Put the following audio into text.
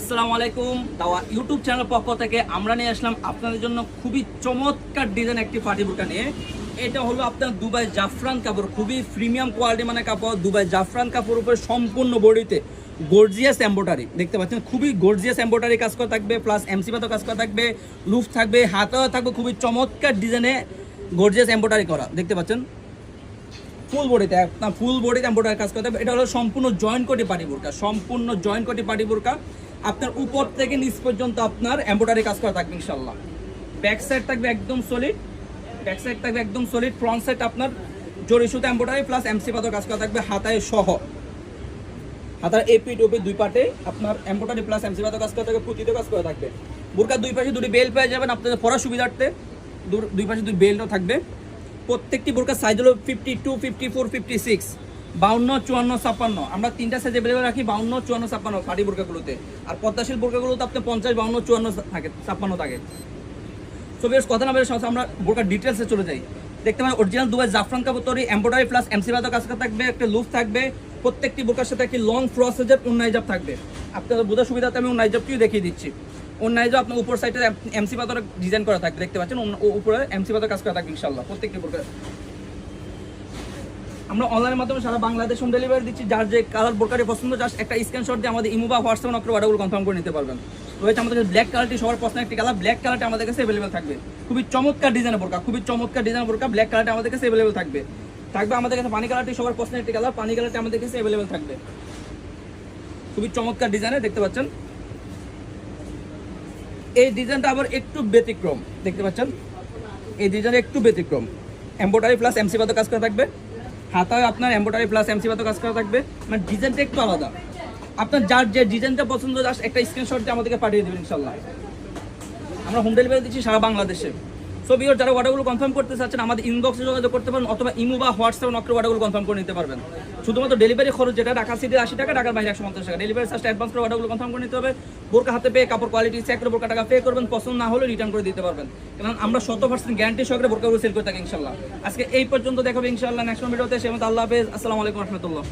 আসসালামু আলাইকুম। দাওয়া ইউটিউব চ্যানেল পক্ষ থেকে আমরা নিয়ে আসলাম আপনাদের জন্য খুবই চমৎকার ডিজাইন একটি পার্টি বোরকা নিয়ে। এটা হলো আপনার দুবাই জাফরান কাপড়, খুবই প্রিমিয়াম কোয়ালিটি মানে কাপড়। দুবাই জাফরান কাপড় উপরে সম্পূর্ণ বডিতে গর্জিয়াস এমব্রয়ডারি দেখতে পাচ্ছেন, খুবই গর্জিয়াস এমব্রয়ডারি কাজ করা থাকবে, প্লাস এমসি পাতা কাজ করা থাকবে, লুফ থাকবে, হাতেও থাকবে খুবই চমৎকার ডিজাইনে গর্জিয়াস এমব্রয়ডারি করা দেখতে পাচ্ছেন। ফুল বডিতে আপনার ফুল বডিতে এমব্রয়ডারি কাজ করতে হবে। এটা হলো সম্পূর্ণ জয়েন্ট কোটি পার্টি বোরকা, সম্পূর্ণ জয়েন্ট কোটি পার্টি বোরকা। আপনার উপর থেকে নিচ পর্যন্ত আপনার এমব্রয়ডারি কাজ করা থাকবে ইনশাল্লাহ। ব্যাক সাইড থাকবে একদম সলিড, ব্যাক সাইড থাকবে একদম সলিড, ফ্রন্ট সাইড আপনার জরি সুতা এমব্রয়ডারি প্লাস এমসি পাথর কাজ করা থাকবে হাতায় সহ। হাতার এপি টোপি দুই পার্টে আপনার এমব্রয়ডারি প্লাস এমসি পাথর কাজ করা থাকবে, পুঁতিতে কাজ করা থাকবে। বোরকার দুই পাশে দুটি বেল্ট পেয়ে যাবেন আপনাদের পরার সুবিধার্থে, দুই পাশে দুই বেল্টও থাকবে। প্রত্যেকটি বোরকার সাইজ হলো 52, 54, 56, 52, 54, 56। আমরা তিনটা সাইজ অ্যাভেলেবল রাখি, 52, 54, 56 পার্টি বোরকাগুলোতে। আর পদ্মাশীল বোরকাগুলোতে আপনার 50, 52, 54 থাকে, 56 থাকে। সো বেশ কথা না বলে সহজে আমরা বোরকার ডিটেলসে চলে যাই। দেখতে পারেন অরিজিনাল দুবাই জাফরান কাপড় তৈরি, এমব্রয়ডারি প্লাস এমসি বাদা কাজ করা থাকবে, একটা লুফ থাকবে। প্রত্যেকটি বোরকার সাথে একটি লং ফ্রসেজের উন্নাই জাব থাকবে। আপনাদের বোঝার সুবিধাতে আমি উন্নাই জাবটিও দেখিয়ে দিচ্ছি। অন্যায় যে আপনার উপর সাইডে এমসি পাথর ডিজাইন করা থাকবে দেখতে পাচ্ছেন, উপরে এমসি পাথর কাজ করা থাকবে ইনশাল্লাহ প্রত্যেকটি বোরকা। আমরা অনলাইনের মাধ্যমে সারা বাংলাদেশ হোম ডেলিভারি দিচ্ছি। যার যে কালার বোরকাটি পছন্দ জাস্ট একটা স্ক্রিনশট দিয়ে আমাদের ইমো বা হোয়াটসঅ্যাপ নক করে অর্ডারগুলো কনফার্ম করে নিতে পারবেন। রয়েছে আমাদের ব্ল্যাক কালারটি সবার পছন্দের একটি কালার, ব্ল্যাক কালারটি আমাদের কাছে অ্যাভেলেবল থাকবে। খুবই চমৎকার ডিজাইনের বোরকা, খুবই চমৎকার ডিজাইনের বোরকা, ব্ল্যাক কালারটি আমাদের কাছে অ্যাভেলেবল থাকবে। আমাদের কাছে পানি কালারটি সবার পছন্দের একটি কালার, পানি কালারটি আমাদের কাছে অ্যাভেলেবল থাকবে। খুবই চমৎকার ডিজাইনের দেখতে পাচ্ছেন। এই ডিজাইনটা আবার একটু ব্যতিক্রম দেখতে পাচ্ছেন, এই ডিজাইনটা একটু ব্যতিক্রম। এমব্রয়ডারি প্লাস এমসি পাতা কাজ করা থাকবে, হাতায় আপনার এমব্রয়ডারি প্লাস এমসি পাতা কাজ করা থাকবে। মানে ডিজাইনটা একটু আলাদা। আপনার যার যে ডিজাইনটা পছন্দ জাস্ট একটা স্ক্রিনশট দিয়ে আমাদেরকে পাঠিয়ে দেবেন ইনশাল্লাহ। আমরা হোম ডেলিভারি দিচ্ছি সারা বাংলাদেশে। সো ভিউয়ার যারা অর্ডারগুলো কনফার্ম করতে চাচ্ছেন আমাদের ইনবক্সে যোগাযোগ করতে পারেন, অথবা ইমো বা হোয়াটসঅ্যাপ নক করে অর্ডারগুলো কনফার্ম করে নিতে পারবেন। শুধুমাত্র ডেলিভারি খরচ যেটা ঢাকা সিটি 80 টাকা, ঢাকার বাইরে 150 টাকা। ডেলিভারি চার্জটা অ্যাডভান্স করে অর্ডারগুলো কনফার্ম করে নিতে হবে। বোরকা হাতে পেয়ে কাপড় কোয়ালিটি চেক করে বোরকা টাকা পে করবেন, পছন্দ না হলে রিটার্ন করে দিতে পারবেন। কারণ আমরা 100% গ্যারান্টি সহকারে বোরকাগুলো সেল করে থাকি ইনশাল্লাহ। আজকে এই পর্যন্ত দেখাবে ইনশাল্লাহ নেক্সট ভিডিওতে। সে মতো আল্লাহ হাফেজ, আসসালামু আলাইকুম রহমতুল্লাহ।